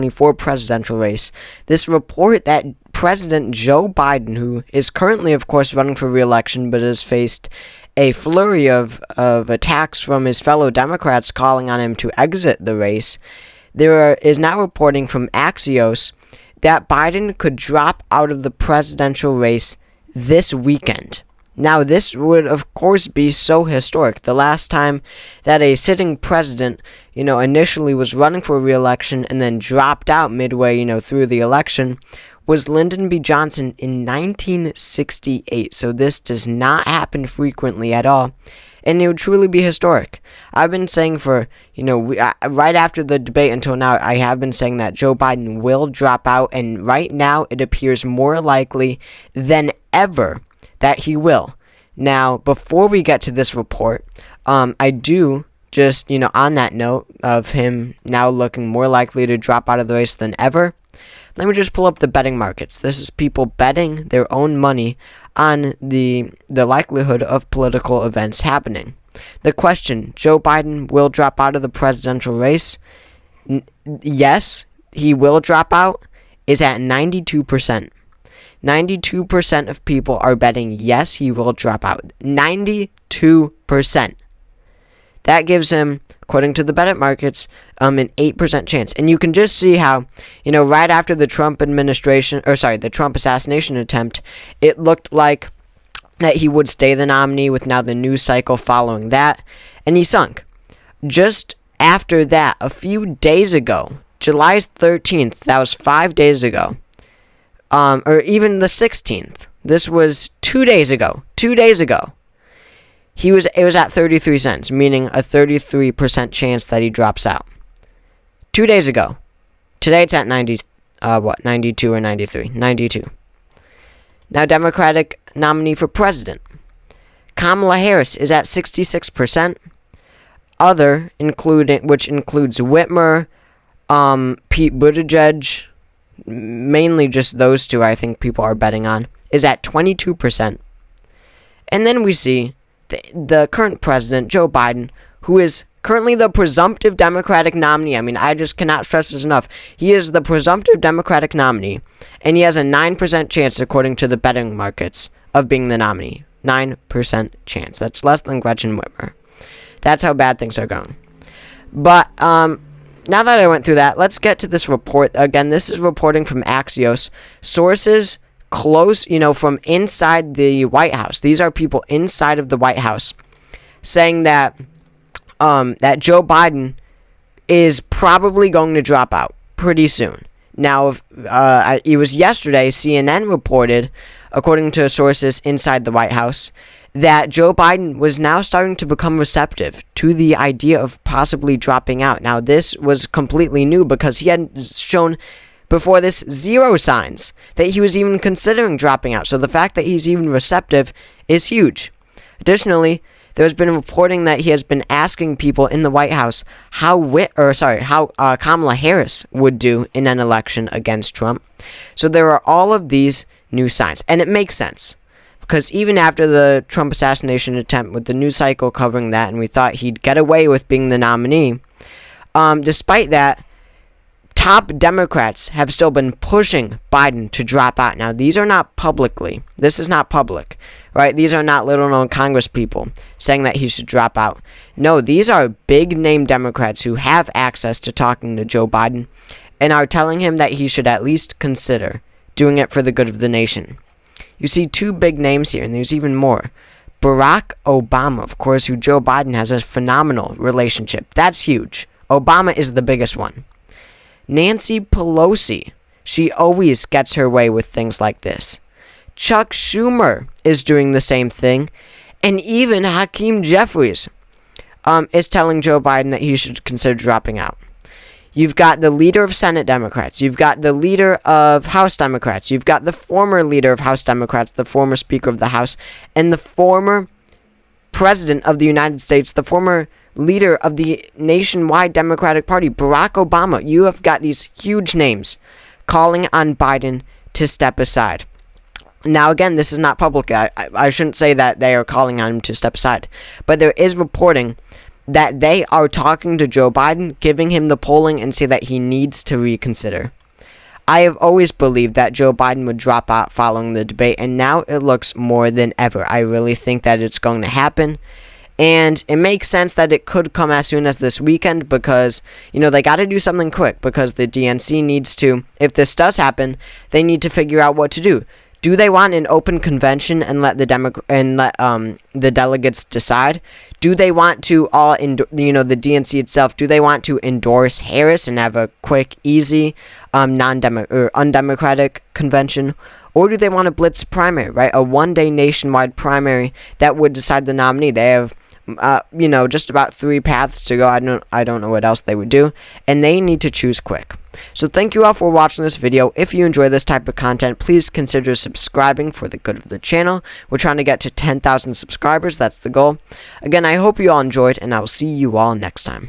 2024 presidential race. This report that President Joe Biden, who is currently, of course, running for re-election, but has faced a flurry of attacks from his fellow Democrats calling on him to exit the race, is now reporting from Axios that Biden could drop out of the presidential race this weekend. Now, this would, of course, be so historic. The last time that a sitting president, initially was running for re-election and then dropped out midway, through the election was Lyndon B. Johnson in 1968. So this does not happen frequently at all. And it would truly be historic. I've been saying for, right after the debate until now, I have been saying that Joe Biden will drop out. And right now, it appears more likely than ever that he will. Now, before we get to this report, I do just, on that note of him now looking more likely to drop out of the race than ever, let me just pull up the betting markets. This is people betting their own money on the likelihood of political events happening. The question, Joe Biden will drop out of the presidential race? Yes, he will drop out, is at 92%. 92% of people are betting yes, he will drop out. 92%. That gives him, according to the betting markets, an 8% chance. And you can just see how, right after the Trump assassination attempt, it looked like that he would stay the nominee with now the news cycle following that, and he sunk. Just after that, a few days ago, July 13th, that was 5 days ago, or even the 16th, this was 2 days ago, it was at 33 cents, meaning a 33% chance that he drops out. 2 days ago. Today it's at 92 or 93? 92. Now, Democratic nominee for president. Kamala Harris is at 66%. Other, which includes Whitmer, Pete Buttigieg, mainly just those two I think people are betting on, is at 22%. And then we see the current president, Joe Biden, who is currently the presumptive Democratic nominee. I mean, I just cannot stress this enough. He is the presumptive Democratic nominee, and he has a 9% chance, according to the betting markets, of being the nominee. 9% chance. That's less than Gretchen Whitmer. That's how bad things are going. But, now that I went through that, let's get to this report. Again, this is reporting from Axios. Sources close, from inside the White House. These are people inside of the White House saying that that Joe Biden is probably going to drop out pretty soon. Now, it was yesterday, CNN reported, according to sources inside the White House, that Joe Biden was now starting to become receptive to the idea of possibly dropping out. Now, this was completely new because he had shown before this zero signs that he was even considering dropping out. So the fact that he's even receptive is huge. Additionally, there's been reporting that he has been asking people in the White House how Kamala Harris would do in an election against Trump. So there are all of these new signs, and it makes sense because even after the Trump assassination attempt, with the news cycle covering that, and we thought he'd get away with being the nominee, despite that, top Democrats have still been pushing Biden to drop out. Now, these are not publicly. This is not public, right? These are not little-known Congress people saying that he should drop out. No, these are big-name Democrats who have access to talking to Joe Biden and are telling him that he should at least consider doing it for the good of the nation. You see two big names here, and there's even more. Barack Obama, of course, who Joe Biden has a phenomenal relationship. That's huge. Obama is the biggest one. Nancy Pelosi, she always gets her way with things like this. Chuck Schumer is doing the same thing. And even Hakeem Jeffries is telling Joe Biden that he should consider dropping out. You've got the leader of Senate Democrats. You've got the leader of House Democrats. You've got the former leader of House Democrats, the former Speaker of the House, and the former President of the United States, the former leader of the nationwide Democratic Party, Barack Obama. You have got these huge names calling on Biden to step aside. Now, again, this is not public. I shouldn't say that they are calling on him to step aside. But there is reporting that they are talking to Joe Biden, giving him the polling, and say that he needs to reconsider. I have always believed that Joe Biden would drop out following the debate, and now it looks more than ever. I really think that it's going to happen. And it makes sense that it could come as soon as this weekend because, they got to do something quick because the DNC needs to, if this does happen, they need to figure out what to do. Do they want an open convention and let the delegates decide? Do they want to the DNC itself, do they want to endorse Harris and have a quick, easy, undemocratic convention? Or do they want a blitz primary, right? A one-day nationwide primary that would decide the nominee. They have just about 3 paths to go. I don't know what else they would do, and they need to choose quick. So thank you all for watching this video. If you enjoy this type of content, please consider subscribing for the good of the channel. We're trying to get to 10,000 subscribers. That's the goal. Again, I hope you all enjoyed, and I will see you all next time.